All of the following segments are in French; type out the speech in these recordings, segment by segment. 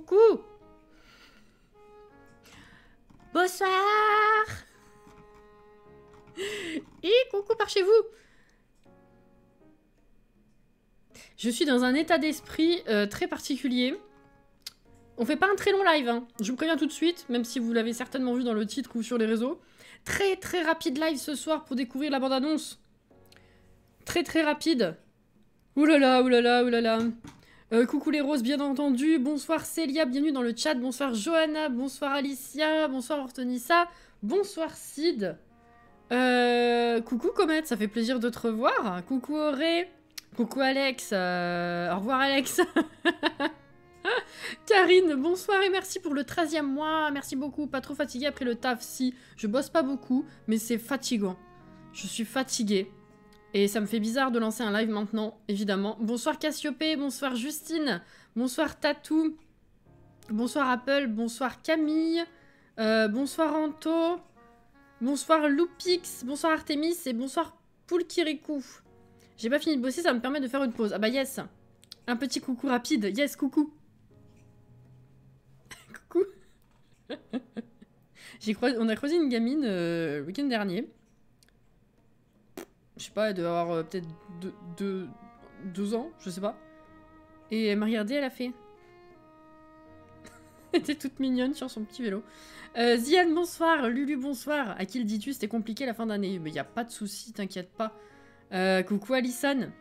coucou. Bonsoir. Et coucou par chez vous. Je suis dans un état d'esprit très particulier. On fait pas un très long live, hein. Je vous préviens tout de suite, même si vous l'avez certainement vu dans le titre ou sur les réseaux. Très très rapide live ce soir pour découvrir la bande-annonce. Très très rapide. Oulala, oulala, oulala. Coucou les roses, bien entendu. Bonsoir Célia, bienvenue dans le chat. Bonsoir Johanna, bonsoir Alicia, bonsoir Ortonissa, bonsoir Sid. Coucou Comet, ça fait plaisir de te revoir. Coucou Auré, coucou Alex. Au revoir Alex. Karine, bonsoir et merci pour le 13e mois. Merci beaucoup. Pas trop fatiguée après le taf. Si, je bosse pas beaucoup, mais c'est fatigant. Je suis fatiguée. Et ça me fait bizarre de lancer un live maintenant, évidemment. Bonsoir Cassiopée, bonsoir Justine, bonsoir Tatou, bonsoir Apple, bonsoir Camille, bonsoir Anto, bonsoir Loupix, bonsoir Artemis et bonsoir Poulkirikou. J'ai pas fini de bosser, ça me permet de faire une pause. Ah bah yes, un petit coucou rapide, yes, coucou. Coucou. On a croisé une gamine le week-end dernier. Je sais pas, elle devait avoir peut-être 2 ans, je sais pas. Et elle m'a regardé, elle a fait... Elle était toute mignonne sur son petit vélo. Ziane, bonsoir. Lulu, bonsoir. À qui le dis-tu? C'était compliqué la fin d'année. Mais y a pas de souci, t'inquiète pas. Coucou Alison.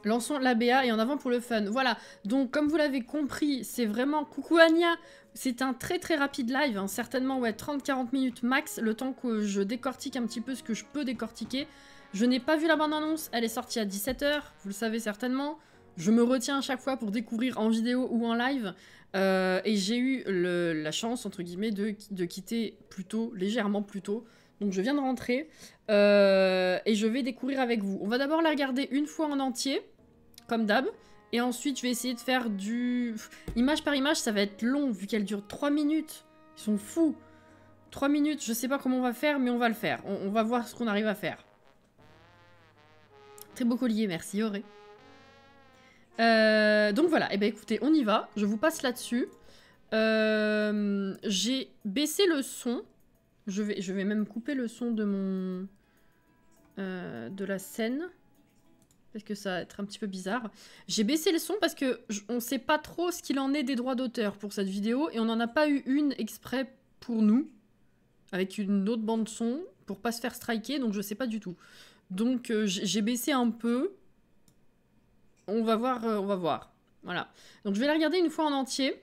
Lançons l'ABA et en avant pour le fun. Voilà, donc comme vous l'avez compris, c'est vraiment... Coucou Anya. C'est un très très rapide live, hein. Certainement ouais, 30-40 minutes max, le temps que je décortique un petit peu ce que je peux décortiquer. Je n'ai pas vu la bande-annonce, elle est sortie à 17 h, vous le savez certainement. Je me retiens à chaque fois pour découvrir en vidéo ou en live. Et j'ai eu la chance, entre guillemets, de quitter plus tôt, légèrement plus tôt. Donc je viens de rentrer et je vais découvrir avec vous. On va d'abord la regarder une fois en entier, comme d'hab. Et ensuite, je vais essayer de faire du... Image par image, ça va être long, vu qu'elle dure 3 minutes. Ils sont fous. 3 minutes, je sais pas comment on va faire, mais on va le faire. On va voir ce qu'on arrive à faire. Très beau collier, merci Auré. Donc voilà, et ben écoutez, on y va. Je vous passe là-dessus. J'ai baissé le son. Je vais même couper le son de mon... de la scène. Parce que ça va être un petit peu bizarre. J'ai baissé le son parce que on sait pas trop ce qu'il en est des droits d'auteur pour cette vidéo. Et on n'en a pas eu une exprès pour nous. Avec une autre bande son. Pour pas se faire striker. Donc je sais pas du tout. Donc j'ai baissé un peu. On va voir. Voilà. Donc je vais la regarder une fois en entier.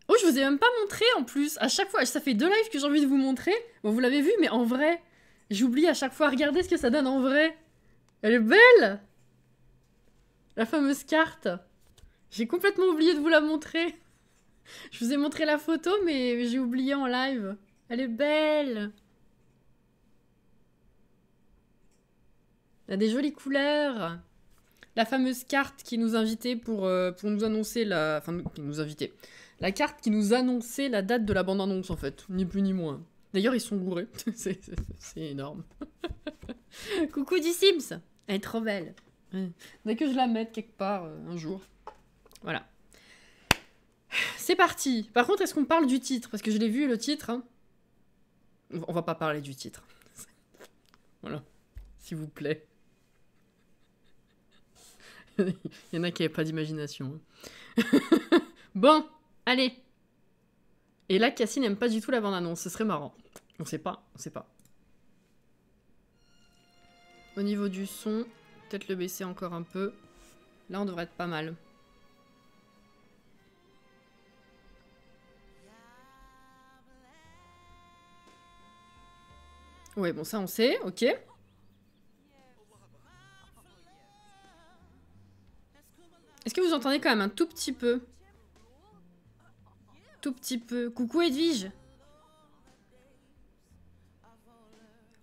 Oh, je vous ai même pas montré en plus. À chaque fois, ça fait 2 lives que j'ai envie de vous montrer. Bon, vous l'avez vu, mais en vrai. J'oublie à chaque fois. Regardez ce que ça donne en vrai. Elle est belle! La fameuse carte. J'ai complètement oublié de vous la montrer. Je vous ai montré la photo, mais j'ai oublié en live. Elle est belle! Elle a des jolies couleurs. La fameuse carte qui nous invitait pour nous annoncer la... Enfin, qui nous invitait. La carte qui nous annonçait la date de la bande-annonce, en fait. Ni plus ni moins. D'ailleurs, ils sont bourrés. C'est énorme. Coucou du Sims! Elle est trop belle. Dès que je la mette quelque part un jour. Voilà. C'est parti. Par contre, est-ce qu'on parle du titre? Parce que je l'ai vu, le titre. Hein. On va pas parler du titre. Voilà. S'il vous plaît. Il y en a qui n'avaient pas d'imagination. Bon, allez. Et là, Cassie n'aime pas du tout la bande-annonce. Ce serait marrant. On sait pas. Au niveau du son, peut-être le baisser encore un peu. Là, on devrait être pas mal. Ouais, bon, ça, on sait. Ok. Est-ce que vous entendez quand même un tout petit peu? Tout petit peu. Coucou, Edwige.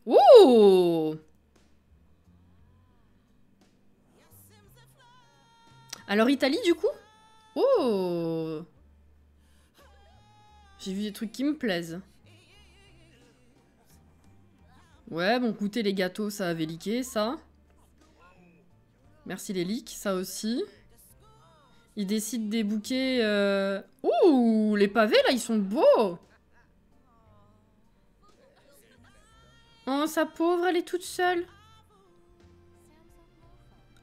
Ouh! Alors, Italie, du coup? Oh! J'ai vu des trucs qui me plaisent. Ouais, bon, goûter les gâteaux, ça avait leaké, ça. Merci les leaks, ça aussi. Il décide des bouquets... Ouh, les pavés, là, ils sont beaux. Oh, sa pauvre, elle est toute seule.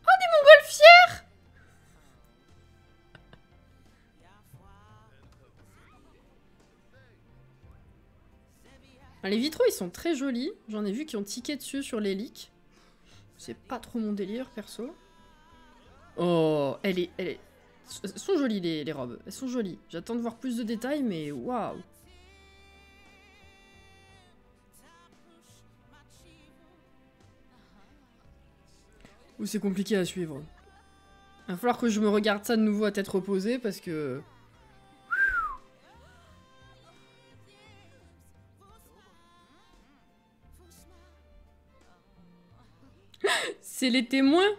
Oh, des montgolfières. Les vitraux, ils sont très jolis. J'en ai vu qui ont tiqué dessus sur les leaks. C'est pas trop mon délire, perso. Oh, elle est... Elles sont jolies, les robes. Elles sont jolies. J'attends de voir plus de détails, mais waouh. Ou c'est compliqué à suivre. Il va falloir que je me regarde ça de nouveau à tête reposée, parce que... C'est les témoins?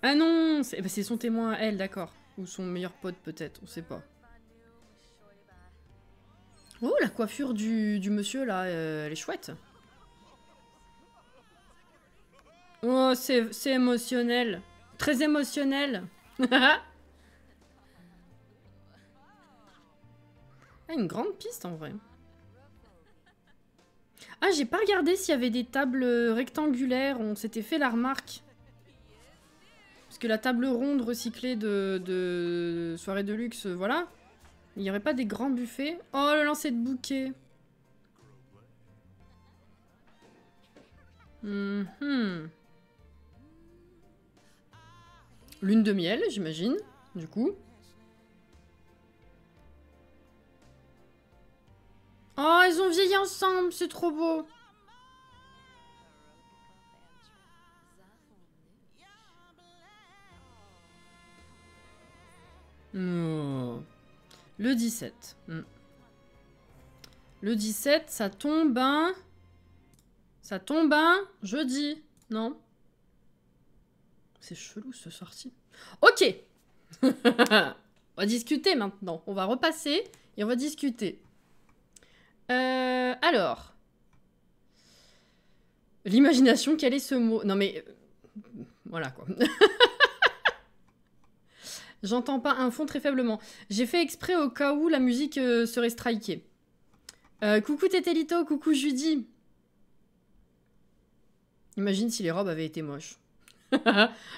Ah non, c'est son témoin à elle, d'accord. Ou son meilleur pote peut-être, on sait pas. Oh, la coiffure du monsieur là, elle est chouette. Oh, c'est émotionnel. Très émotionnel. Ah, une grande piste en vrai. Ah, j'ai pas regardé s'il y avait des tables rectangulaires, on s'était fait la remarque. Parce que la table ronde recyclée de soirée de luxe, voilà. Il n'y aurait pas des grands buffets? Oh, le lancer de bouquet. Lune de miel, j'imagine, du coup. Oh, ils ont vieilli ensemble, c'est trop beau. Oh. Le 17. Le 17, ça tombe un... Ça tombe un jeudi, non? C'est chelou, ce sortie. Ok. On va discuter maintenant. On va repasser et on va discuter. Alors. L'imagination, quel est ce mot? Non mais... voilà quoi. J'entends pas un fond très faiblement. J'ai fait exprès au cas où la musique serait strikée. Coucou Tétélito, coucou Judy. Imagine si les robes avaient été moches.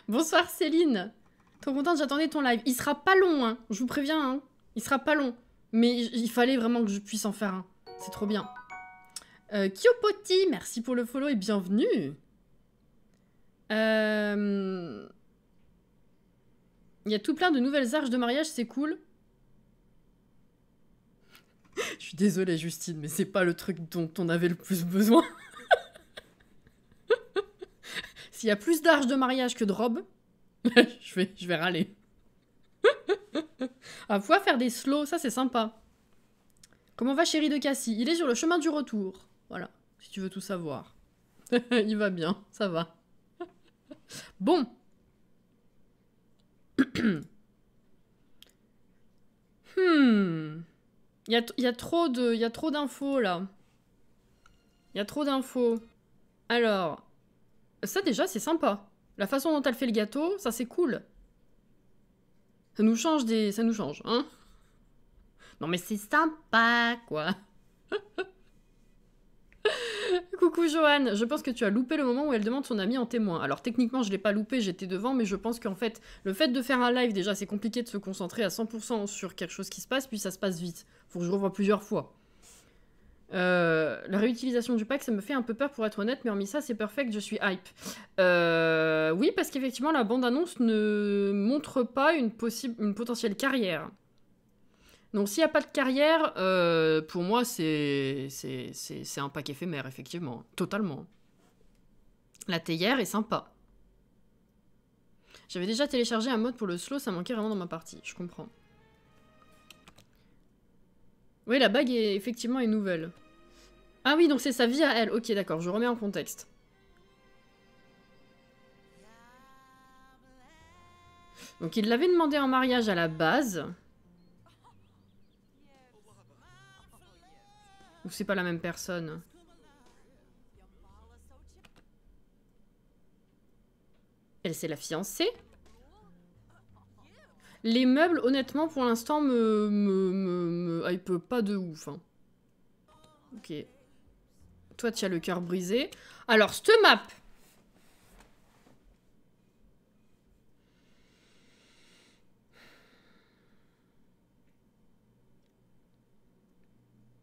Bonsoir Céline. Trop contente, j'attendais ton live. Il sera pas long, hein. Je vous préviens, hein. Il sera pas long. Mais il fallait vraiment que je puisse en faire un. C'est trop bien. Kyopoti, merci pour le follow et bienvenue. Il y a tout plein de nouvelles arches de mariage, c'est cool. Je suis désolée Justine, mais c'est pas le truc dont on avait le plus besoin. S'il y a plus d'arches de mariage que de robes, je vais râler. À pouvoir faire des slows, ça c'est sympa. Comment va chéri de Cassie? Il est sur le chemin du retour. Voilà, si tu veux tout savoir. Il va bien, ça va. Bon. Il y a trop d'infos là. Il y a trop d'infos. Alors, ça déjà c'est sympa. La façon dont elle fait le gâteau, ça c'est cool. Ça nous change hein. Non mais c'est sympa, quoi. Coucou Johan, je pense que tu as loupé le moment où elle demande son ami en témoin. Alors techniquement je l'ai pas loupé, j'étais devant, mais je pense qu'en fait, le fait de faire un live, déjà c'est compliqué de se concentrer à 100% sur quelque chose qui se passe, puis ça se passe vite. Faut que je revoie plusieurs fois. La réutilisation du pack, ça me fait un peu peur pour être honnête, mais hormis ça, c'est perfect, je suis hype. Oui, parce qu'effectivement, la bande-annonce ne montre pas une potentielle carrière. Donc s'il n'y a pas de carrière, pour moi, c'est un pack éphémère, effectivement. Totalement. La théière est sympa. J'avais déjà téléchargé un mode pour le slow, ça manquait vraiment dans ma partie, je comprends. Oui, la bague est effectivement est nouvelle. Ah oui, donc c'est sa vie à elle. Ok, d'accord, je remets en contexte. Donc il l'avait demandé en mariage à la base. Ou c'est pas la même personne? Elle, c'est la fiancée? Les meubles, honnêtement, pour l'instant, me hype pas de ouf. Hein. Ok. Toi, tu as le cœur brisé. Alors, cette map.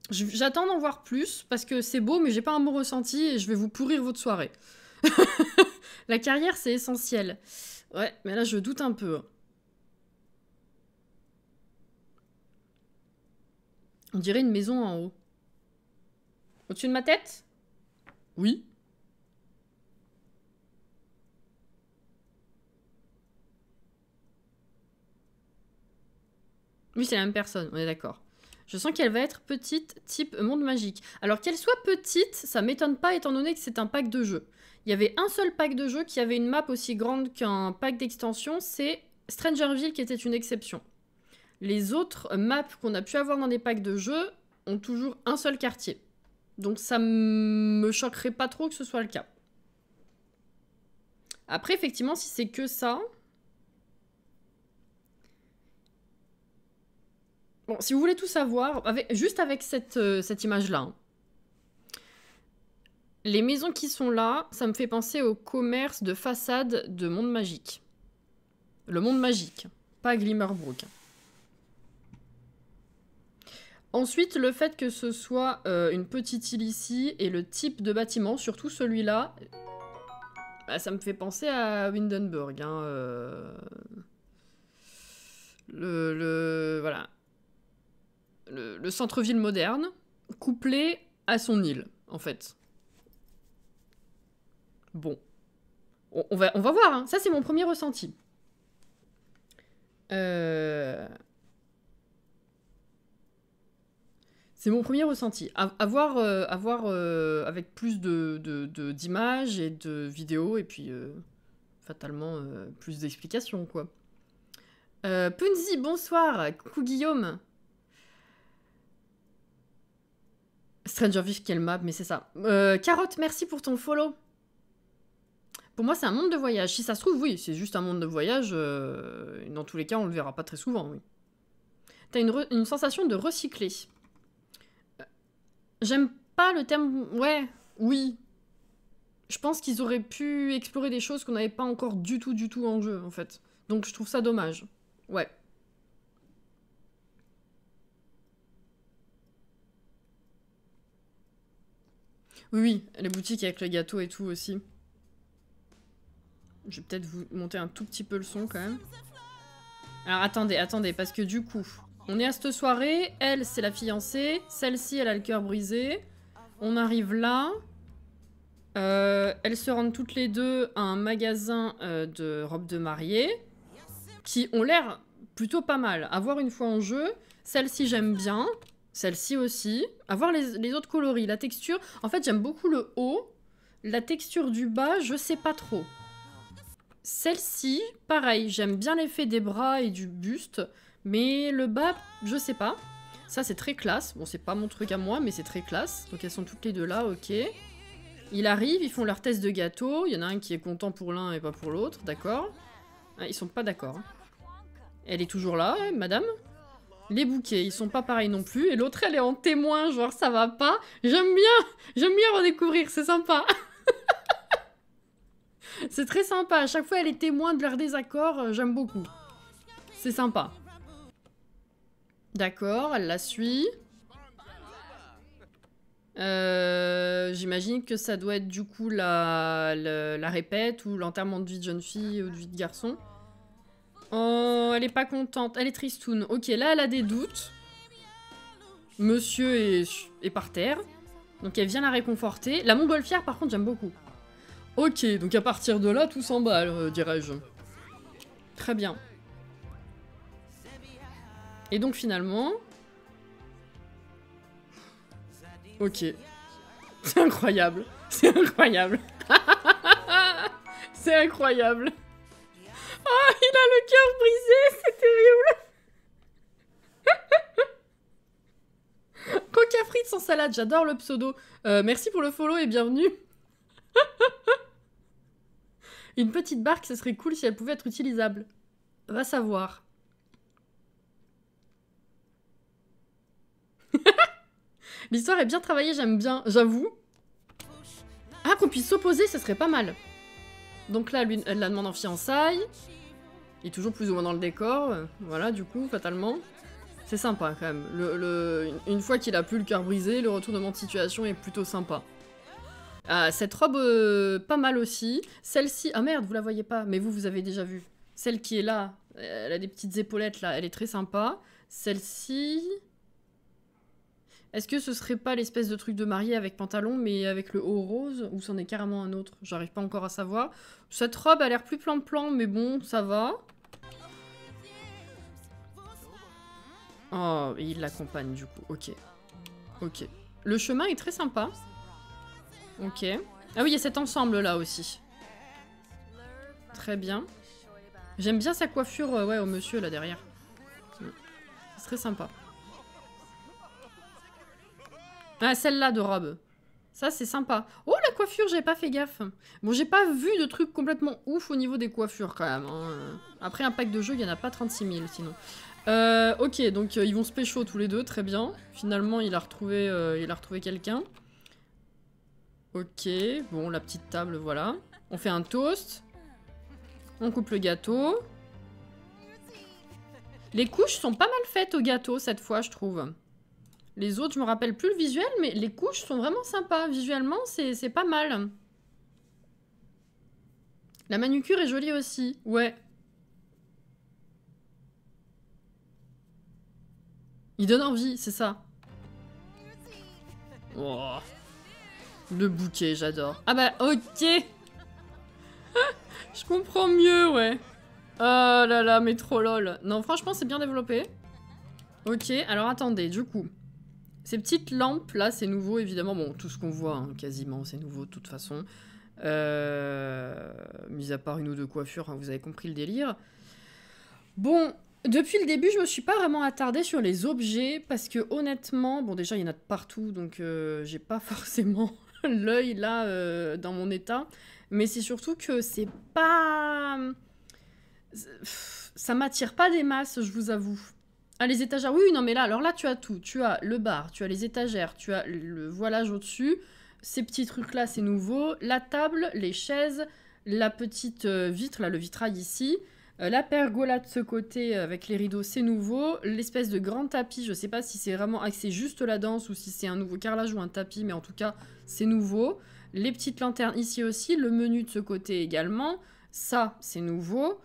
J'attends d'en voir plus, parce que c'est beau, mais j'ai pas un bon ressenti, et je vais vous pourrir votre soirée. La carrière, c'est essentiel. Ouais, mais là, je doute un peu. On dirait une maison en haut. Au-dessus de ma tête? Oui. Oui, c'est la même personne, on est d'accord. Je sens qu'elle va être petite, type monde magique. Alors qu'elle soit petite, ça m'étonne pas étant donné que c'est un pack de jeu. Il y avait un seul pack de jeu qui avait une map aussi grande qu'un pack d'extension, c'est Strangerville qui était une exception. Les autres maps qu'on a pu avoir dans des packs de jeu ont toujours un seul quartier. Donc ça me choquerait pas trop que ce soit le cas. Après, effectivement, si c'est que ça... Bon, si vous voulez tout savoir, juste avec cette image-là, hein. Les maisons qui sont là, ça me fait penser au commerce de façade de Monde Magique. Le Monde Magique, pas Glimmerbrook. Ensuite, le fait que ce soit une petite île ici et le type de bâtiment, surtout celui-là, bah, ça me fait penser à Windenburg. Hein, voilà. Le centre-ville moderne, couplé à son île, en fait. Bon. On va voir, hein. Ça c'est mon premier ressenti. C'est mon premier ressenti. À voir avec plus d'images et de vidéos, et puis fatalement plus d'explications, quoi. Punzi, bonsoir. Coucou Guillaume. Strangerville, quelle map, mais c'est ça. Carotte, merci pour ton follow. Pour moi, c'est un monde de voyage. Si ça se trouve, oui, c'est juste un monde de voyage. Dans tous les cas, on le verra pas très souvent, oui. T'as une sensation de recycler. J'aime pas le terme... Ouais, oui. Je pense qu'ils auraient pu explorer des choses qu'on n'avait pas encore du tout en jeu, en fait. Donc je trouve ça dommage. Ouais. Oui, les boutiques avec le gâteau et tout aussi. Je vais peut-être vous monter un tout petit peu le son quand même. Alors attendez, parce que du coup, on est à cette soirée, elle c'est la fiancée, celle-ci elle a le cœur brisé. On arrive là. Elles se rendent toutes les deux à un magasin de robes de mariée qui ont l'air plutôt pas mal. À voir une fois en jeu. Celle-ci j'aime bien. Celle-ci aussi. À voir les autres coloris. La texture, en fait j'aime beaucoup le haut. La texture du bas, je sais pas trop. Celle-ci, pareil, j'aime bien l'effet des bras et du buste. Mais le bas, je sais pas. Ça c'est très classe. Bon c'est pas mon truc à moi, mais c'est très classe. Donc elles sont toutes les deux là, ok. Ils arrivent, ils font leur test de gâteau. Il y en a un qui est content pour l'un et pas pour l'autre, d'accord. Ah, ils sont pas d'accord. Elle est toujours là, madame. Les bouquets, ils sont pas pareils non plus. Et l'autre, elle est en témoin, genre ça va pas. J'aime bien redécouvrir, c'est sympa. C'est très sympa. À chaque fois, elle est témoin de leur désaccord. J'aime beaucoup. C'est sympa. D'accord, elle la suit. J'imagine que ça doit être du coup la répète ou l'enterrement de vie de jeune fille ou de vie de garçon. Oh, elle est pas contente. Elle est tristoune. Ok, là, elle a des doutes. Monsieur est par terre. Donc elle vient la réconforter. La montgolfière, par contre, j'aime beaucoup. Ok, donc à partir de là, tout s'emballe, dirais-je. Très bien. Et donc finalement... Ok. C'est incroyable. C'est incroyable. C'est incroyable. Oh, il a le cœur brisé, c'est terrible. Coca frites sans salade, j'adore le pseudo. Merci pour le follow et bienvenue. Une petite barque, ça serait cool si elle pouvait être utilisable. Va savoir. L'histoire est bien travaillée, j'aime bien, j'avoue. Ah, qu'on puisse s'opposer, ce serait pas mal. Donc là, lui, elle la demande en fiançailles. Il est toujours plus ou moins dans le décor. Voilà, du coup, fatalement. C'est sympa, quand même. Une fois qu'il a plus le cœur brisé, le retournement de situation est plutôt sympa. Ah, cette robe, pas mal aussi. Celle-ci... Ah merde, vous la voyez pas, mais vous avez déjà vu. Celle qui est là, elle a des petites épaulettes, là. Elle est très sympa. Celle-ci... Est-ce que ce serait pas l'espèce de truc de mariée avec pantalon, mais avec le haut rose, ou c'en est carrément un autre? J'arrive pas encore à savoir. Cette robe a l'air plus plan-plan, mais bon, ça va. Oh, et il l'accompagne du coup, ok. Ok. Le chemin est très sympa. Ok. Ah oui, il y a cet ensemble là aussi. Très bien. J'aime bien sa coiffure, ouais, au monsieur là derrière. C'est très sympa. Ah, celle-là de robe. Ça, c'est sympa. Oh, la coiffure, j'ai pas fait gaffe. Bon, j'ai pas vu de trucs complètement ouf au niveau des coiffures, quand même. Hein. Après un pack de jeux, il y en a pas 36 000, sinon. Ok, donc ils vont se pécho tous les deux, très bien. Finalement, il a retrouvé quelqu'un. Ok, bon, la petite table, voilà. On fait un toast. On coupe le gâteau. Les couches sont pas mal faites au gâteau, cette fois, je trouve. Les autres, je me rappelle plus le visuel, mais les couches sont vraiment sympas. Visuellement, c'est pas mal. La manucure est jolie aussi, ouais. Il donne envie, c'est ça. Oh. Le bouquet, j'adore. Ah bah, ok. Je comprends mieux, ouais. Oh là là, mais trop lol. Non, franchement, c'est bien développé. Ok, alors attendez, du coup. Ces petites lampes, là, c'est nouveau, évidemment. Bon, tout ce qu'on voit, hein, quasiment, c'est nouveau, de toute façon. Mis à part une ou deux coiffures, hein, vous avez compris le délire. Bon, depuis le début, je me suis pas vraiment attardée sur les objets, parce que honnêtement, bon, déjà, il y en a de partout, donc j'ai pas forcément l'œil, là, dans mon état. Mais c'est surtout que c'est pas... Ça m'attire pas des masses, je vous avoue. Ah, les étagères, oui, non, mais là, alors là, tu as tout. Tu as le bar, tu as les étagères, tu as le voilage au-dessus. Ces petits trucs-là, c'est nouveau. La table, les chaises, la petite vitre, là, le vitrail ici. La pergola de ce côté avec les rideaux, c'est nouveau. L'espèce de grand tapis, je sais pas si c'est vraiment axé juste la danse ou si c'est un nouveau carrelage ou un tapis, mais en tout cas, c'est nouveau. Les petites lanternes ici aussi, le menu de ce côté également. Ça, c'est nouveau.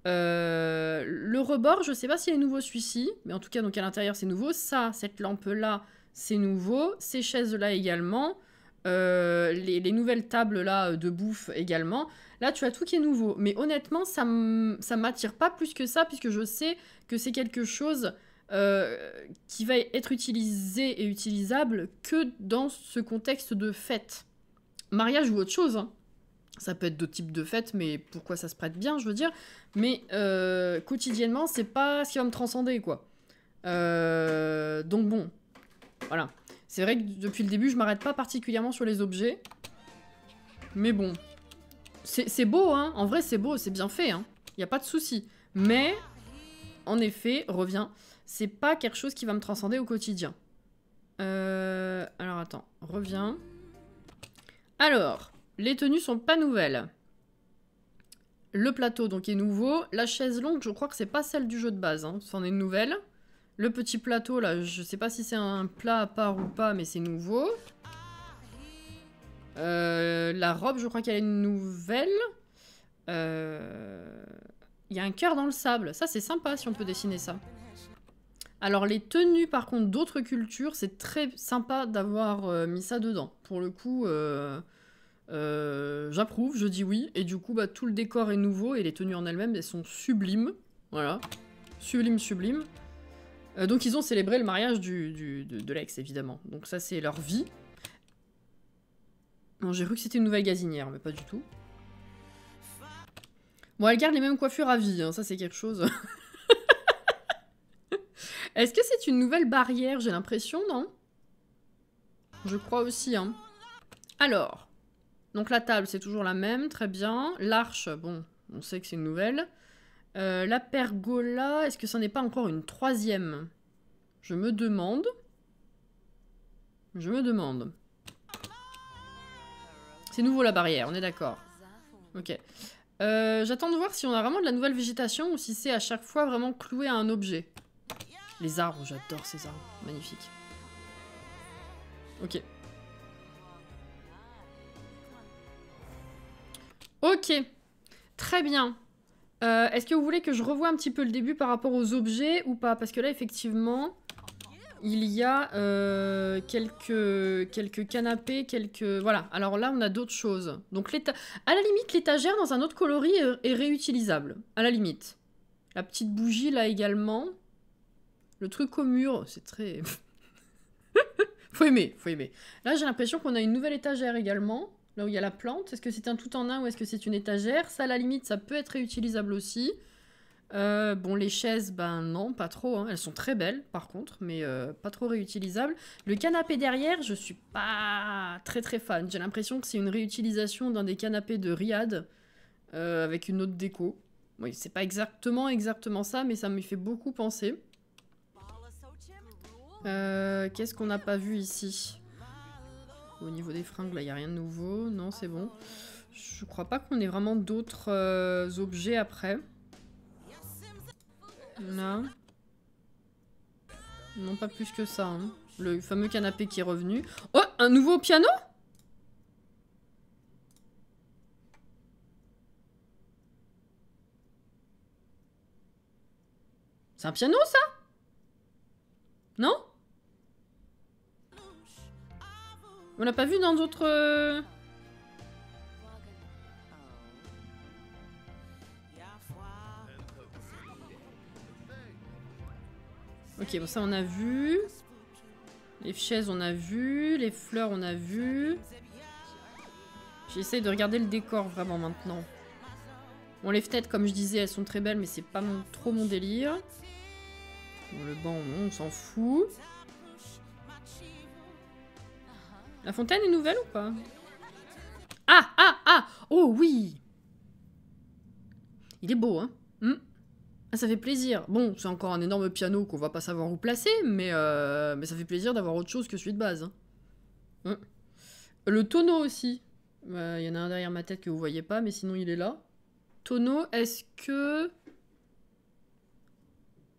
Le rebord, je sais pas s'il est nouveau celui-ci, mais en tout cas, donc à l'intérieur, c'est nouveau. Ça, cette lampe-là, c'est nouveau. Ces chaises-là également. Les nouvelles tables-là de bouffe également. Là, tu as tout qui est nouveau. Mais honnêtement, ça m'attire pas plus que ça, puisque je sais que c'est quelque chose qui va être utilisé et utilisable que dans ce contexte de fête. Mariage ou autre chose, hein. Ça peut être d'autres types de fêtes, mais pourquoi ça se prête bien, je veux dire. Mais quotidiennement, c'est pas ce qui va me transcender, quoi. Donc bon, voilà. C'est vrai que depuis le début, je m'arrête pas particulièrement sur les objets. Mais bon. C'est beau, hein. En vrai, c'est beau, c'est bien fait, hein. Y a pas de souci. Mais, en effet, reviens. C'est pas quelque chose qui va me transcender au quotidien. Alors, attends. Reviens. Alors... Les tenues sont pas nouvelles. Le plateau donc est nouveau. La chaise longue, je crois que c'est pas celle du jeu de base. Hein. C'en est une nouvelle. Le petit plateau là, je sais pas si c'est un plat à part ou pas, mais c'est nouveau. La robe, je crois qu'elle est nouvelle. Il y a un cœur dans le sable. Ça, c'est sympa si on peut dessiner ça. Alors les tenues par contre d'autres cultures, c'est très sympa d'avoir mis ça dedans. Pour le coup... j'approuve, je dis oui, et du coup bah, tout le décor est nouveau et les tenues en elles-mêmes elles sont sublimes, voilà, sublime. Donc ils ont célébré le mariage de l'ex évidemment, donc ça c'est leur vie. Bon, j'ai cru que c'était une nouvelle gazinière, mais pas du tout. Bon, elle garde les mêmes coiffures à vie, hein, ça c'est quelque chose. Est-ce que c'est une nouvelle barrière, j'ai l'impression, non? Je crois aussi, hein. Alors... Donc la table, c'est toujours la même, très bien. L'arche, bon, on sait que c'est une nouvelle. La pergola, est-ce que ça n'est pas encore une troisième? Je me demande. Je me demande. C'est nouveau la barrière, on est d'accord. Ok. J'attends de voir si on a vraiment de la nouvelle végétation ou si c'est à chaque fois vraiment cloué à un objet. Les arbres, j'adore ces arbres. Magnifique. Ok. Ok. Très bien. Est-ce que vous voulez que je revoie un petit peu le début par rapport aux objets ou pas? Parce que là, effectivement, il y a quelques canapés, quelques... Voilà. Alors là, on a d'autres choses. Donc, à la limite, l'étagère dans un autre coloris est réutilisable. À la limite. La petite bougie, là, également. Le truc au mur, c'est très... faut aimer, faut aimer. Là, j'ai l'impression qu'on a une nouvelle étagère également. Là où il y a la plante. Est-ce que c'est un tout en un ou est-ce que c'est une étagère? Ça, à la limite, ça peut être réutilisable aussi. Bon, les chaises, ben non, pas trop. Hein. Elles sont très belles, par contre, mais pas trop réutilisables. Le canapé derrière, je suis pas très très fan. J'ai l'impression que c'est une réutilisation d'un des canapés de Riyad avec une autre déco. Oui, c'est pas exactement ça, mais ça me fait beaucoup penser. Qu'est-ce qu'on n'a pas vu ici? Au niveau des fringues, là, il n'y a rien de nouveau. Non, c'est bon. Je crois pas qu'on ait vraiment d'autres objets après. Là. Non, pas plus que ça. Hein. Le fameux canapé qui est revenu. Oh, un nouveau piano? C'est un piano, ça? Non? On l'a pas vu dans d'autres... Ok, bon ça on a vu. Les chaises on a vu. Les fleurs on a vu. J'essaye de regarder le décor vraiment maintenant. Bon, les fenêtres comme je disais elles sont très belles mais c'est pas trop mon délire. Bon, le banc on s'en fout. La fontaine est nouvelle ou pas? Ah, ah, ah! Oh oui! Il est beau, hein? Ah, ça fait plaisir. Bon, c'est encore un énorme piano qu'on va pas savoir où placer, mais ça fait plaisir d'avoir autre chose que celui de base. Hein. Le tonneau aussi. Il y en a un derrière ma tête que vous voyez pas, mais sinon il est là. Tonneau, est-ce que...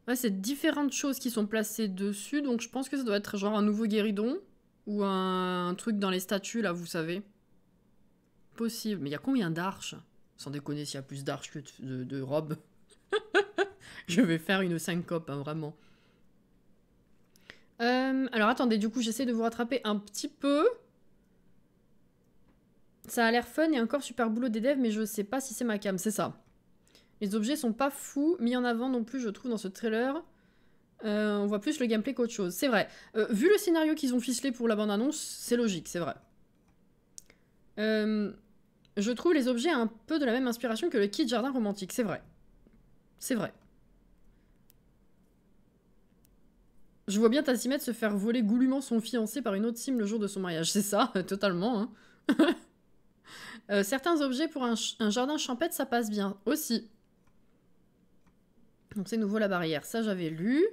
Ouais, c'est différentes choses qui sont placées dessus, donc je pense que ça doit être genre un nouveau guéridon. Ou un truc dans les statues, là, vous savez. Possible. Mais il y a combien d'arches? Sans déconner, s'il y a plus d'arches que de robes. Je vais faire une syncope, hein, vraiment. Alors, attendez, du coup, j'essaie de vous rattraper un petit peu. Ça a l'air fun et encore super boulot des devs, mais je sais pas si c'est ma cam, c'est ça. Les objets sont pas fous, mis en avant non plus, je trouve, dans ce trailer. On voit plus le gameplay qu'autre chose. C'est vrai. Vu le scénario qu'ils ont ficelé pour la bande-annonce, c'est logique, c'est vrai. Je trouve les objets un peu de la même inspiration que le kit jardin romantique, c'est vrai. C'est vrai. Je vois bien Tassimette se faire voler goulûment son fiancé par une autre sim le jour de son mariage. C'est ça, totalement. Hein. Certains objets pour un jardin champêtre, ça passe bien aussi. Donc c'est nouveau la barrière. Ça, j'avais lu.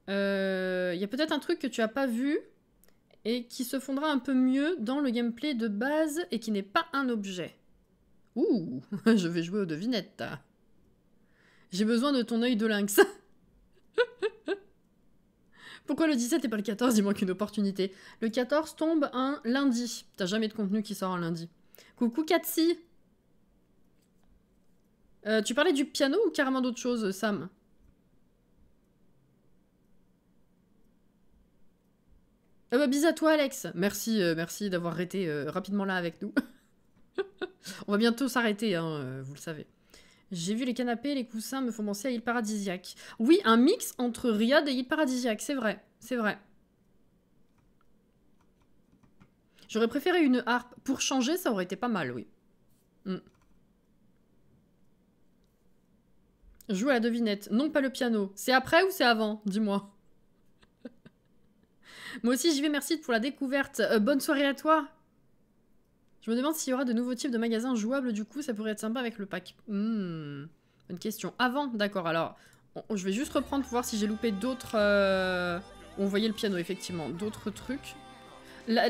Il y a peut-être un truc que tu as pas vu et qui se fondra un peu mieux dans le gameplay de base et qui n'est pas un objet. Ouh, je vais jouer aux devinettes. J'ai besoin de ton œil de lynx. Pourquoi le 17 et pas le 14? Il manque une opportunité. Le 14 tombe un lundi. T'as jamais de contenu qui sort un lundi. Coucou Katsi. Tu parlais du piano ou carrément d'autre chose, Sam? Bah, bis à toi, Alex. Merci, merci d'avoir été rapidement là avec nous. On va bientôt s'arrêter, hein, vous le savez. J'ai vu les canapés et les coussins me font penser à Île Paradisiaque. Oui, un mix entre Riyad et Île Paradisiaque, c'est vrai, c'est vrai. J'aurais préféré une harpe. Pour changer, ça aurait été pas mal, oui. Joue à la devinette. Non, pas le piano. C'est après ou c'est avant? Dis-moi. Moi aussi, j'y vais. Merci pour la découverte. Bonne soirée à toi. Je me demande s'il y aura de nouveaux types de magasins jouables. Du coup, ça pourrait être sympa avec le pack. Bonne question. Avant, d'accord. Alors, je vais juste reprendre pour voir si j'ai loupé d'autres... On voyait le piano, effectivement. D'autres trucs.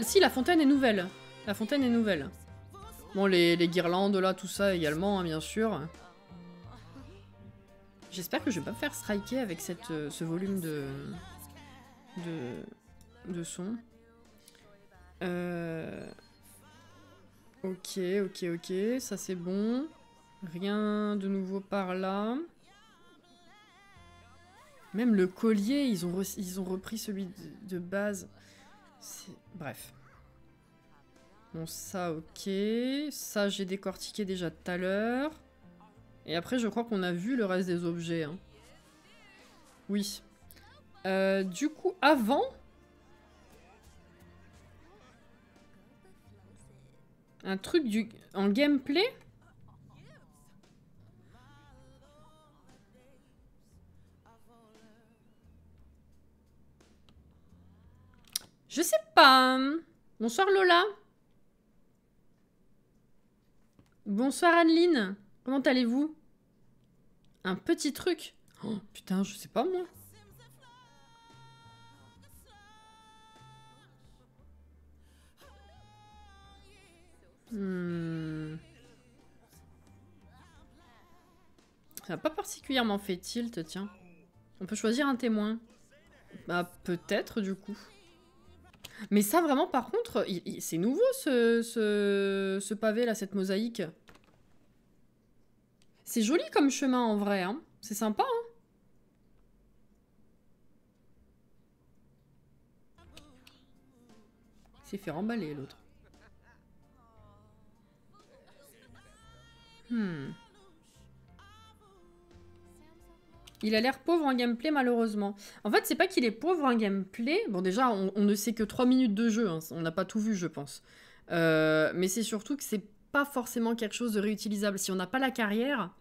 Si, la fontaine est nouvelle. La fontaine est nouvelle. Bon, les guirlandes, là, tout ça également, hein, bien sûr. J'espère que je vais pas me faire striker avec ce volume de son. Ok, ça c'est bon. Rien de nouveau par là. Même le collier, ils ont repris celui de base. Bref. Bon, ça, ok. Ça, j'ai décortiqué déjà tout à l'heure. Et après, je crois qu'on a vu le reste des objets. Hein. Oui. Du coup, avant... Un truc en gameplay? Je sais pas. Bonsoir Lola. Bonsoir Adeline. Comment allez-vous? Un petit truc. Oh, putain, je sais pas moi. Ça n'a pas particulièrement fait tilt, tiens. On peut choisir un témoin. Bah, peut-être, du coup. Mais ça, vraiment, par contre, c'est nouveau, ce pavé, là, cette mosaïque. C'est joli comme chemin, en vrai, hein. C'est sympa, hein. Il s'est fait remballer, l'autre. Il a l'air pauvre en gameplay, malheureusement. En fait, c'est pas qu'il est pauvre en gameplay. Bon, déjà, on ne sait que 3 minutes de jeu. Hein. On n'a pas tout vu, je pense. Mais c'est surtout que c'est pas forcément quelque chose de réutilisable. Si on n'a pas la carrière,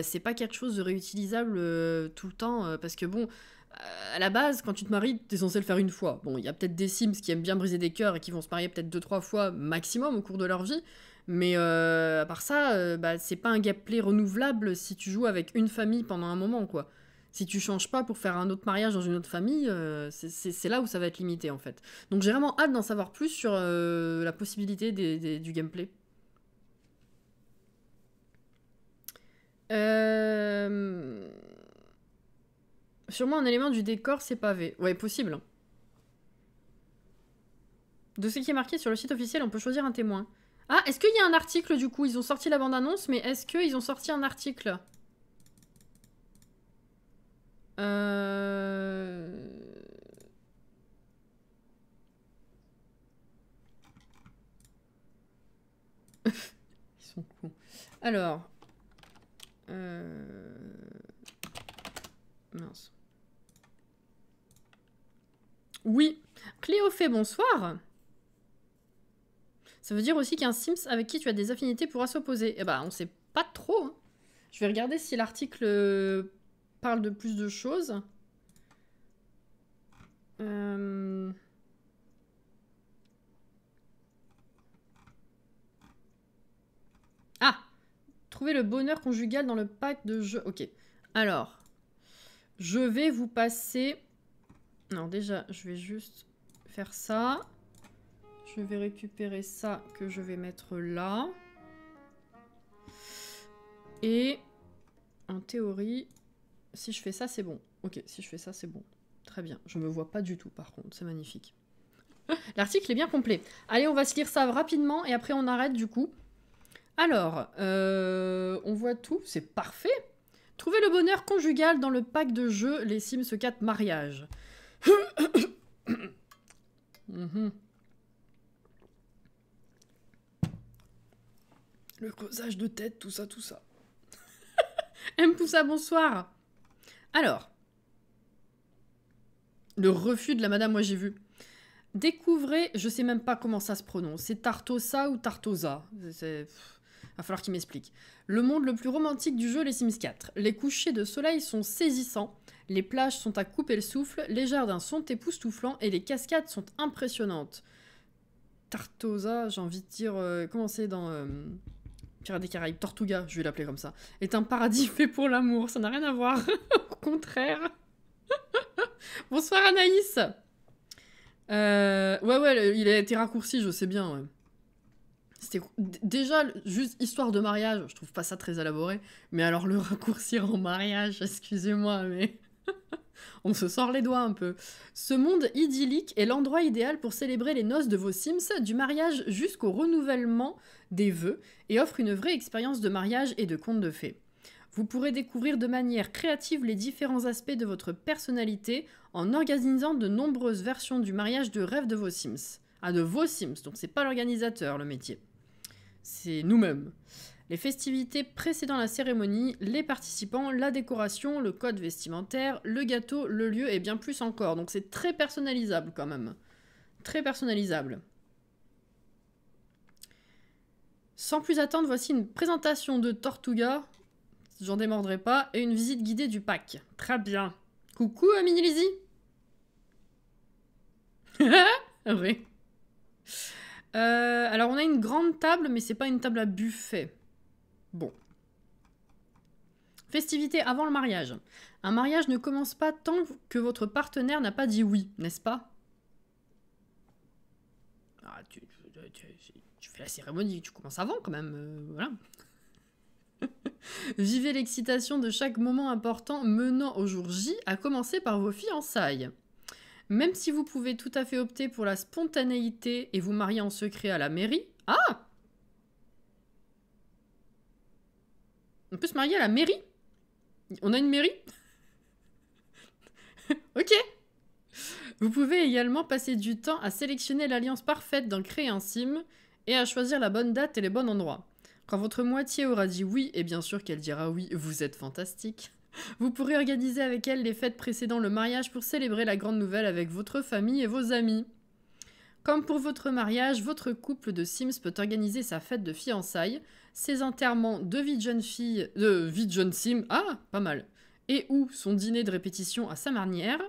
c'est pas quelque chose de réutilisable tout le temps. Parce que bon, à la base, quand tu te maries, t'es censé le faire une fois. Bon, il y a peut-être des Sims qui aiment bien briser des cœurs et qui vont se marier peut-être 2-3 fois maximum au cours de leur vie. Mais à part ça, bah, c'est pas un gameplay renouvelable si tu joues avec une famille pendant un moment, quoi. Si tu changes pas pour faire un autre mariage dans une autre famille, c'est là où ça va être limité, en fait. Donc j'ai vraiment hâte d'en savoir plus sur la possibilité du gameplay. Sûrement un élément du décor, c'est pavé. Ouais, possible. Hein. De ce qui est marqué sur le site officiel, on peut choisir un témoin. Ah, est-ce qu'il y a un article du coup? Ils ont sorti la bande-annonce, mais est-ce qu'ils ont sorti un article? Ils sont cons. Alors... Mince. Oui. Cléo fait bonsoir. Ça veut dire aussi qu'un Sims avec qui tu as des affinités pourra s'opposer. Eh ben, on sait pas trop. Hein. Je vais regarder si l'article parle de plus de choses. Ah! Trouver le bonheur conjugal dans le pack de jeux. Ok. Alors, je vais vous passer... Non, déjà, je vais juste faire ça. Je vais récupérer ça que je vais mettre là. Et en théorie, si je fais ça, c'est bon. Ok, si je fais ça, c'est bon. Très bien. Je me vois pas du tout, par contre. C'est magnifique. L'article est bien complet. Allez, on va se lire ça rapidement et après on arrête du coup. Alors, on voit tout. C'est parfait. Trouver le bonheur conjugal dans le pack de jeux Les Sims 4 Mariage. Le causage de tête, tout ça, tout ça. M. Poussa, bonsoir. Alors, le refus de la madame, moi j'ai vu. Découvrez, je sais même pas comment ça se prononce. C'est Tartosa ou Tartosa. Va falloir qu'il m'explique. Le monde le plus romantique du jeu Les Sims 4. Les couchers de soleil sont saisissants, les plages sont à couper le souffle, les jardins sont époustouflants et les cascades sont impressionnantes. Tartosa, j'ai envie de dire... comment c'est dans... Pirates des Caraïbes, Tortuga, je vais l'appeler comme ça, est un paradis fait pour l'amour. Ça n'a rien à voir. Au contraire. Bonsoir Anaïs. Ouais, il a été raccourci, je sais bien, ouais. C'était déjà juste histoire de mariage, je trouve pas ça très élaboré. Mais alors le raccourcir en mariage, excusez-moi, mais on se sort les doigts un peu. Ce monde idyllique est l'endroit idéal pour célébrer les noces de vos Sims, du mariage jusqu'au renouvellement des vœux, et offre une vraie expérience de mariage et de conte de fées. Vous pourrez découvrir de manière créative les différents aspects de votre personnalité en organisant de nombreuses versions du mariage de rêve de vos Sims. Ah, de vos Sims, donc c'est pas l'organisateur le métier. C'est nous-mêmes. Les festivités précédant la cérémonie, les participants, la décoration, le code vestimentaire, le gâteau, le lieu et bien plus encore. Donc c'est très personnalisable quand même. Très personnalisable. Sans plus attendre, voici une présentation de Tortuga, j'en démordrai pas, et une visite guidée du pack. Très bien. Coucou Mini Lizzy. Oui. Alors on a une grande table, mais c'est pas une table à buffet. Bon. Festivité avant le mariage. Un mariage ne commence pas tant que votre partenaire n'a pas dit oui, n'est-ce pas? Ah, tu fais la cérémonie, tu commences avant quand même, voilà. Vivez l'excitation de chaque moment important menant au jour J, à commencer par vos fiançailles. Même si vous pouvez tout à fait opter pour la spontanéité et vous marier en secret à la mairie... Ah! On peut se marier à la mairie? On a une mairie? Ok. Vous pouvez également passer du temps à sélectionner l'alliance parfaite dans Créer un Sim et à choisir la bonne date et les bons endroits. Quand votre moitié aura dit oui, et bien sûr qu'elle dira oui, vous êtes fantastique, vous pourrez organiser avec elle les fêtes précédant le mariage pour célébrer la grande nouvelle avec votre famille et vos amis. Comme pour votre mariage, votre couple de Sims peut organiser sa fête de fiançailles, ses enterrements de vie de jeune fille, de vie de jeune Sim, ah, pas mal, et ou son dîner de répétition à sa marnière,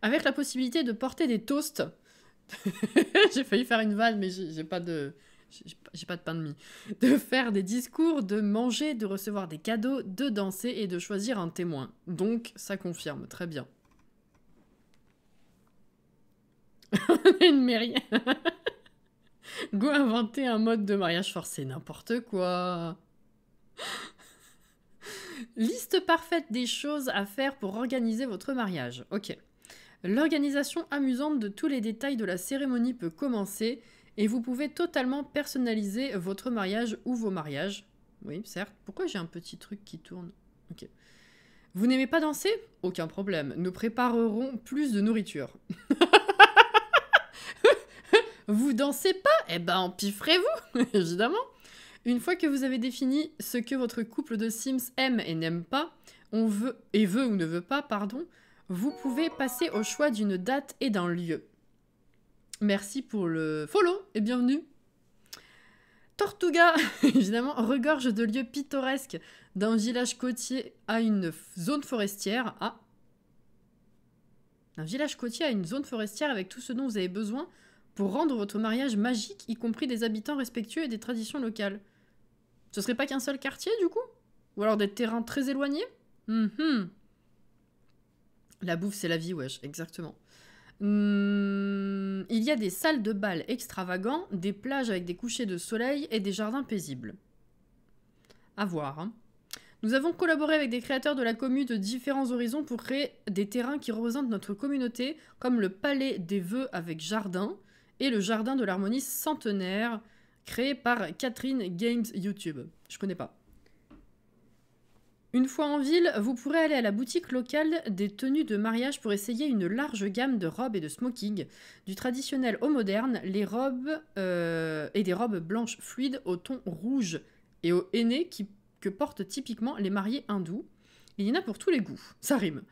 avec la possibilité de porter des toasts. J'ai failli faire une vanne, mais j'ai pas de pain de mie. De faire des discours, de manger, de recevoir des cadeaux, de danser et de choisir un témoin. Donc, ça confirme, très bien. Une mairie. Go inventer un mode de mariage forcé, n'importe quoi. Liste parfaite des choses à faire pour organiser votre mariage. Ok. L'organisation amusante de tous les détails de la cérémonie peut commencer et vous pouvez totalement personnaliser votre mariage ou vos mariages. Oui, certes. Pourquoi j'ai un petit truc qui tourne? Ok. Vous n'aimez pas danser? Aucun problème. Nous préparerons plus de nourriture. Vous dansez pas? Eh ben, empifferez-vous, évidemment. Une fois que vous avez défini ce que votre couple de Sims aime et n'aime pas, veut ou ne veut pas, pardon, vous pouvez passer au choix d'une date et d'un lieu. Merci pour le follow et bienvenue. Tortuga, évidemment, regorge de lieux pittoresques d'un village côtier à une zone forestière. Ah. Un village côtier à une zone forestière avec tout ce dont vous avez besoin pour rendre votre mariage magique, y compris des habitants respectueux et des traditions locales. Ce serait pas qu'un seul quartier, du coup? Ou alors des terrains très éloignés? La bouffe, c'est la vie, wesh, exactement. Il y a des salles de bal extravagants, des plages avec des couchers de soleil et des jardins paisibles. À voir, hein. Nous avons collaboré avec des créateurs de la commune de différents horizons pour créer des terrains qui représentent notre communauté, comme le Palais des Vœux avec jardin et le Jardin de l'Harmonie centenaire, créé par Catherine Games YouTube. Je connais pas. Une fois en ville, vous pourrez aller à la boutique locale des tenues de mariage pour essayer une large gamme de robes et de smoking, du traditionnel au moderne, les robes et des robes blanches fluides au ton rouge et au henné que portent typiquement les mariés hindous. Il y en a pour tous les goûts, ça rime.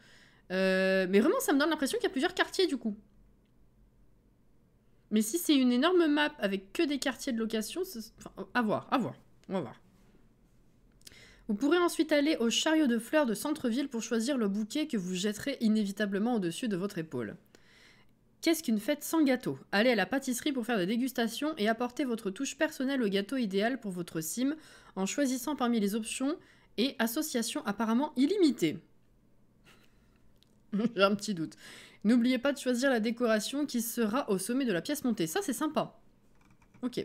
Mais vraiment, ça me donne l'impression qu'il y a plusieurs quartiers du coup. Mais si c'est une énorme map avec que des quartiers de location, enfin, à voir, on va voir. Vous pourrez ensuite aller au chariot de fleurs de centre-ville pour choisir le bouquet que vous jetterez inévitablement au-dessus de votre épaule. Qu'est-ce qu'une fête sans gâteau? Allez à la pâtisserie pour faire des dégustations et apporter votre touche personnelle au gâteau idéal pour votre sim en choisissant parmi les options et associations apparemment illimitées. J'ai un petit doute. N'oubliez pas de choisir la décoration qui sera au sommet de la pièce montée. Ça, c'est sympa. Ok.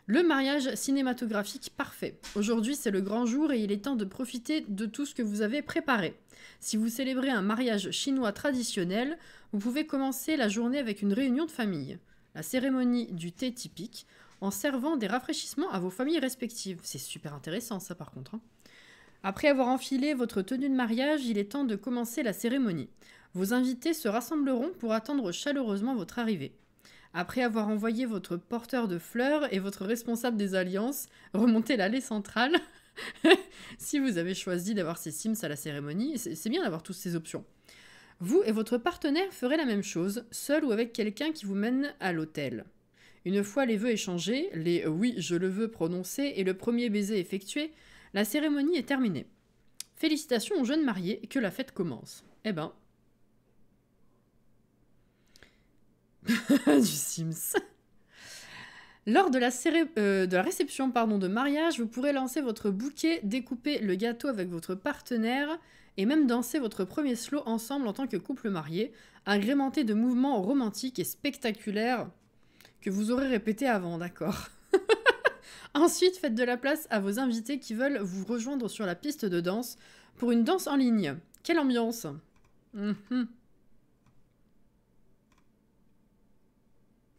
Le mariage cinématographique parfait. Aujourd'hui, c'est le grand jour et il est temps de profiter de tout ce que vous avez préparé. Si vous célébrez un mariage chinois traditionnel, vous pouvez commencer la journée avec une réunion de famille. La cérémonie du thé typique, en servant des rafraîchissements à vos familles respectives. C'est super intéressant ça par contre. Après avoir enfilé votre tenue de mariage, il est temps de commencer la cérémonie. Vos invités se rassembleront pour attendre chaleureusement votre arrivée. Après avoir envoyé votre porteur de fleurs et votre responsable des alliances, remontez l'allée centrale. Si vous avez choisi d'avoir ces Sims à la cérémonie, c'est bien d'avoir toutes ces options. Vous et votre partenaire ferez la même chose, seul ou avec quelqu'un qui vous mène à l'hôtel. Une fois les vœux échangés, les « oui, je le veux » prononcés et le premier baiser effectué, la cérémonie est terminée. Félicitations aux jeunes mariés, que la fête commence. Eh ben... du Sims. Lors de la réception de mariage, vous pourrez lancer votre bouquet, découper le gâteau avec votre partenaire et même danser votre premier slow ensemble en tant que couple marié, agrémenté de mouvements romantiques et spectaculaires que vous aurez répétés avant, d'accord. Ensuite, faites de la place à vos invités qui veulent vous rejoindre sur la piste de danse pour une danse en ligne. Quelle ambiance.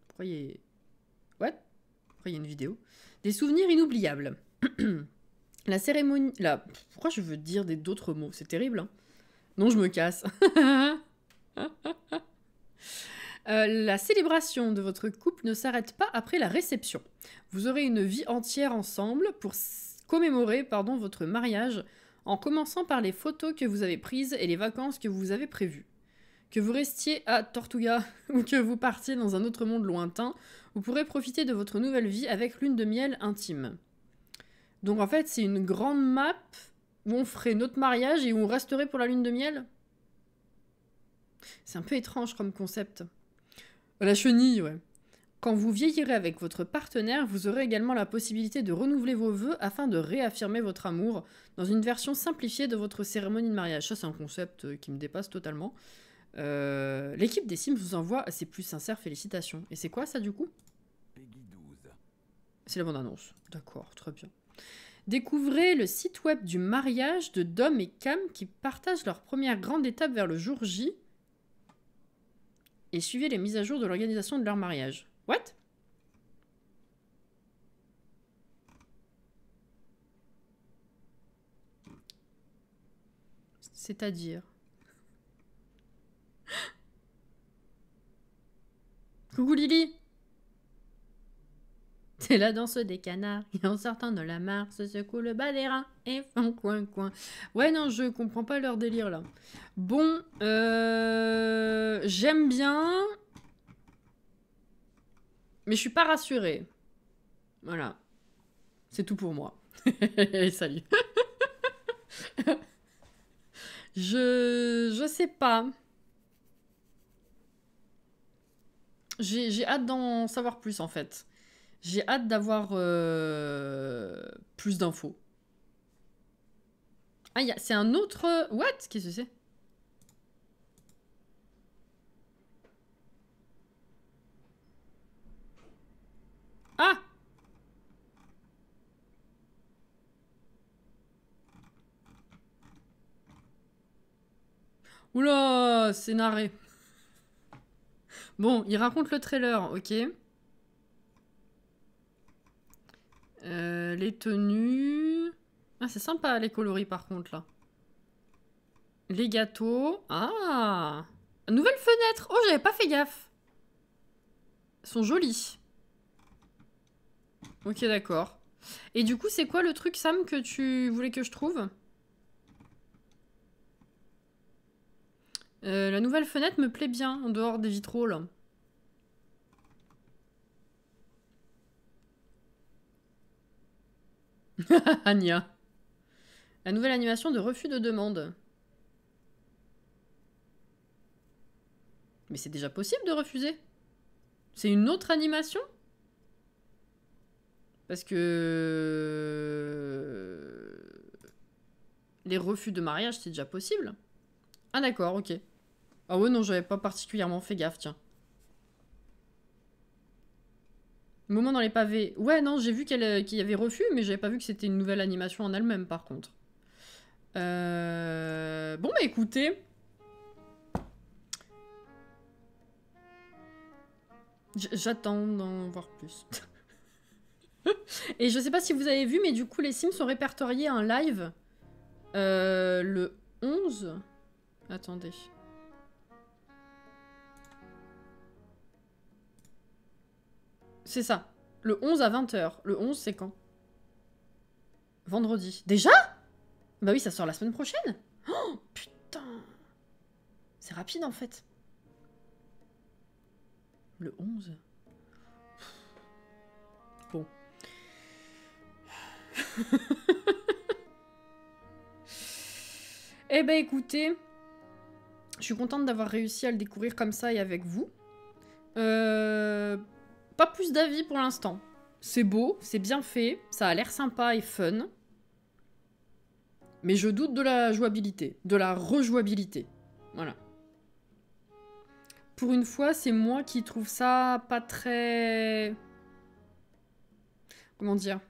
Pourquoi il y a... Ouais. Après, il y a une vidéo. Des souvenirs inoubliables. La cérémonie... Pourquoi je veux dire d'autres mots? C'est terrible, hein. Non, je me casse. La célébration de votre couple ne s'arrête pas après la réception. Vous aurez une vie entière ensemble pour commémorer votre mariage, en commençant par les photos que vous avez prises et les vacances que vous avez prévues. Que vous restiez à Tortuga ou que vous partiez dans un autre monde lointain, vous pourrez profiter de votre nouvelle vie avec lune de miel intime. Donc en fait, c'est une grande map où on ferait notre mariage et où on resterait pour la lune de miel. C'est un peu étrange comme concept. La chenille, ouais. Quand vous vieillirez avec votre partenaire, vous aurez également la possibilité de renouveler vos vœux afin de réaffirmer votre amour dans une version simplifiée de votre cérémonie de mariage. Ça, c'est un concept qui me dépasse totalement. L'équipe des Sims vous envoie ses plus sincères félicitations. Et c'est quoi ça du coup? C'est la bande-annonce. D'accord, très bien. Découvrez le site web du mariage de Dom et Cam qui partagent leur première grande étape vers le jour J. Et suivez les mises à jour de l'organisation de leur mariage. What? C'est-à-dire... Coucou Lily. C'est la danse des canards qui en sortant de la mare se secouent le bas des reins et font coin. Ouais non, je comprends pas leur délire là. Bon, j'aime bien, mais je suis pas rassurée. Voilà, c'est tout pour moi. Salut. Je sais pas. J'ai hâte d'en savoir plus en fait. J'ai hâte d'avoir plus d'infos. Ah, c'est un autre... What? Qu'est-ce que c'est? Ah! Oula, c'est narré. Bon, il raconte le trailer, ok. Les tenues... Ah, c'est sympa les coloris par contre là. Les gâteaux... Ah! Nouvelle fenêtre! Oh, j'avais pas fait gaffe. Elles sont jolies. Ok, d'accord. Et du coup, c'est quoi le truc, Sam, que tu voulais que je trouve? La nouvelle fenêtre me plaît bien, en dehors des vitraux, là. Anya. La nouvelle animation de refus de demande. Mais c'est déjà possible de refuser? C'est une autre animation? Parce que... les refus de mariage, c'est déjà possible. Ah d'accord, ok. Ah ouais, non, j'avais pas particulièrement fait gaffe, tiens. Moment dans les pavés. Ouais, non, j'ai vu qu'il y avait refus, mais j'avais pas vu que c'était une nouvelle animation en elle-même, par contre. Bon, bah écoutez. J'attends d'en voir plus. Et je sais pas si vous avez vu, mais du coup, les Sims ont répertorié un live le 11. Attendez. C'est ça. Le 11 à 20h. Le 11, c'est quand? Vendredi. Déjà? Bah oui, ça sort la semaine prochaine. Oh, putain. C'est rapide, en fait. Le 11. Bon. Eh ben, écoutez... Je suis contente d'avoir réussi à le découvrir comme ça et avec vous. Pas plus d'avis pour l'instant. C'est beau, c'est bien fait, ça a l'air sympa et fun. Mais je doute de la jouabilité, de la rejouabilité. Voilà. Pour une fois, c'est moi qui trouve ça pas très... Comment dire?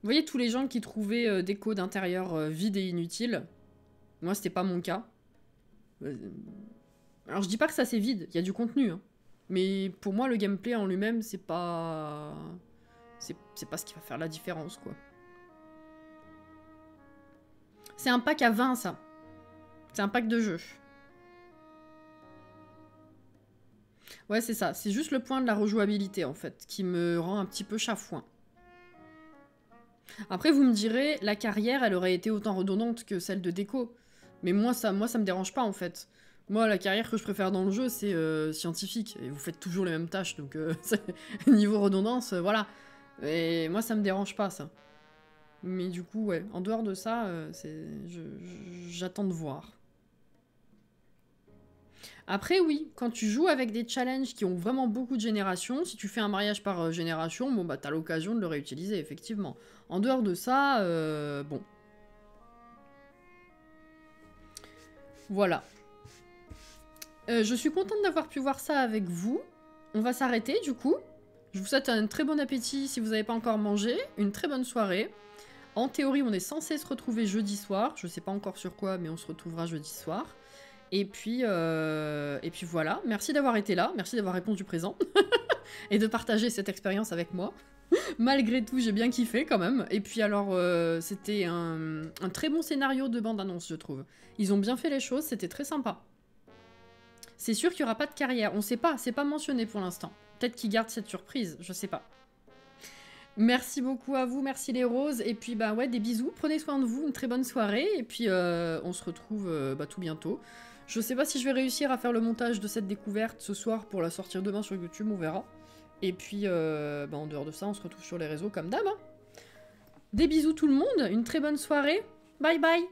Vous voyez tous les gens qui trouvaient déco d'intérieur vide et inutile? Moi, c'était pas mon cas. Alors, je dis pas que ça c'est vide, il y a du contenu. Hein. Mais pour moi, le gameplay en lui-même, c'est pas... C'est pas ce qui va faire la différence, quoi. C'est un pack à 20, ça. C'est un pack de jeux. Ouais, c'est ça. C'est juste le point de la rejouabilité, en fait, qui me rend un petit peu chafouin. Après, vous me direz, la carrière, elle aurait été autant redondante que celle de déco. Mais moi, ça me dérange pas, en fait. Moi, la carrière que je préfère dans le jeu, c'est scientifique. Et vous faites toujours les mêmes tâches, donc niveau redondance, voilà. Et moi, ça me dérange pas, ça. Mais du coup, ouais, en dehors de ça, j'attends de voir. Après, oui, quand tu joues avec des challenges qui ont vraiment beaucoup de générations, si tu fais un mariage par génération, bon, bah, t'as l'occasion de le réutiliser, effectivement. En dehors de ça, bon. Voilà. Je suis contente d'avoir pu voir ça avec vous. On va s'arrêter, du coup. Je vous souhaite un très bon appétit si vous n'avez pas encore mangé. Une très bonne soirée. En théorie, on est censé se retrouver jeudi soir. Je sais pas encore sur quoi, mais on se retrouvera jeudi soir. Et puis voilà. Merci d'avoir été là. Merci d'avoir répondu présent. Et de partager cette expérience avec moi. Malgré tout, j'ai bien kiffé quand même. Et puis alors, c'était un très bon scénario de bande-annonce, je trouve. Ils ont bien fait les choses, c'était très sympa. C'est sûr qu'il n'y aura pas de carrière. On sait pas, c'est pas mentionné pour l'instant. Peut-être qu'ils gardent cette surprise, je sais pas. Merci beaucoup à vous, merci les roses. Et puis bah ouais, des bisous, prenez soin de vous, une très bonne soirée. Et puis on se retrouve tout bientôt. Je sais pas si je vais réussir à faire le montage de cette découverte ce soir pour la sortir demain sur YouTube, on verra. Et puis en dehors de ça, on se retrouve sur les réseaux comme d'hab. Hein. Des bisous tout le monde, une très bonne soirée. Bye bye.